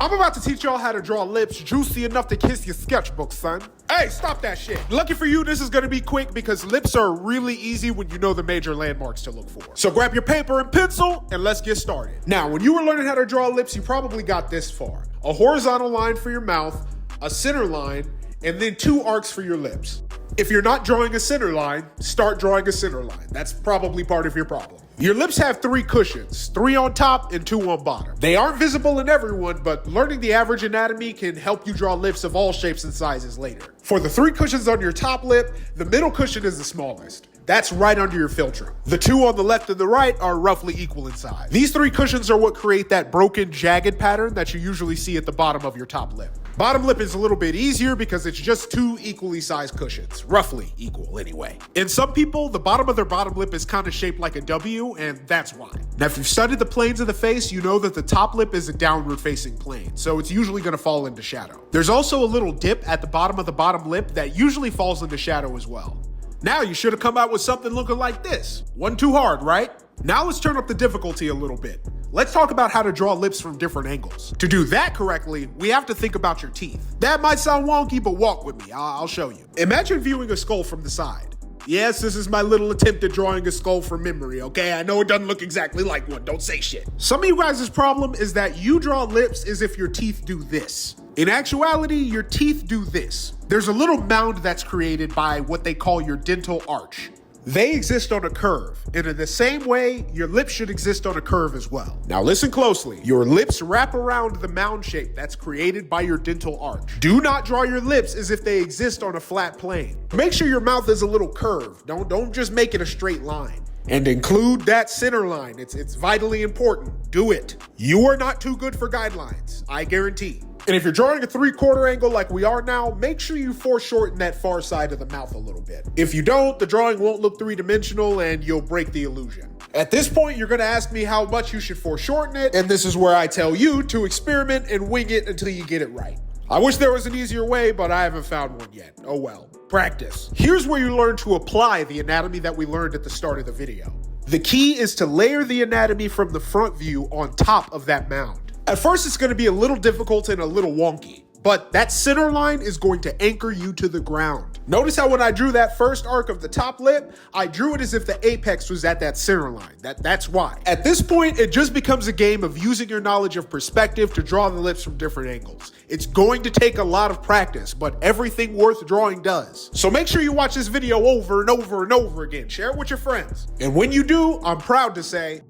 I'm about to teach y'all how to draw lips juicy enough to kiss your sketchbook, son. Hey, stop that shit. Lucky for you, this is gonna be quick because lips are really easy when you know the major landmarks to look for. So grab your paper and pencil and let's get started. Now, when you were learning how to draw lips, you probably got this far. A horizontal line for your mouth, a center line, and then 2 arcs for your lips. If you're not drawing a center line, start drawing a center line. That's probably part of your problem. Your lips have 3 cushions, 3 on top and 2 on bottom. They aren't visible in everyone, but learning the average anatomy can help you draw lips of all shapes and sizes later. For the 3 cushions on your top lip, the middle cushion is the smallest. That's right under your filtrum. The 2 on the left and the right are roughly equal in size. These 3 cushions are what create that broken, jagged pattern that you usually see at the bottom of your top lip. Bottom lip is a little bit easier because it's just 2 equally sized cushions, roughly equal anyway. In some people, the bottom of their bottom lip is kind of shaped like a W, and that's why. Now, if you've studied the planes of the face, you know that the top lip is a downward facing plane, so it's usually gonna fall into shadow. There's also a little dip at the bottom of the bottom lip that usually falls into shadow as well. Now you should have come out with something looking like this. Wasn't too hard, right? Now let's turn up the difficulty a little bit. Let's talk about how to draw lips from different angles. To do that correctly, we have to think about your teeth. That might sound wonky, but walk with me, I'll show you. Imagine viewing a skull from the side. Yes, this is my little attempt at drawing a skull from memory, okay? I know it doesn't look exactly like one, don't say shit. Some of you guys' problem is that you draw lips as if your teeth do this. In actuality, your teeth do this. There's a little mound that's created by what they call your dental arch. They exist on a curve, and in the same way, your lips should exist on a curve as well. Now listen closely. Your lips wrap around the mound shape that's created by your dental arch. Do not draw your lips as if they exist on a flat plane. Make sure your mouth is a little curved. Don't just make it a straight line. And include that center line. It's vitally important. Do it. You are not too good for guidelines, I guarantee. And if you're drawing a 3/4 angle like we are now, make sure you foreshorten that far side of the mouth a little bit. If you don't, the drawing won't look 3-dimensional and you'll break the illusion. At this point, you're gonna ask me how much you should foreshorten it, and this is where I tell you to experiment and wing it until you get it right. I wish there was an easier way, but I haven't found one yet. Oh well. Practice. Here's where you learn to apply the anatomy that we learned at the start of the video. The key is to layer the anatomy from the front view on top of that mound. At first, it's going to be a little difficult and a little wonky, but that center line is going to anchor you to the ground. Notice how when I drew that first arc of the top lip, I drew it as if the apex was at that center line. That's why. At this point, it just becomes a game of using your knowledge of perspective to draw the lips from different angles. It's going to take a lot of practice, but everything worth drawing does. So make sure you watch this video over and over and over again. Share it with your friends. And when you do, I'm proud to say,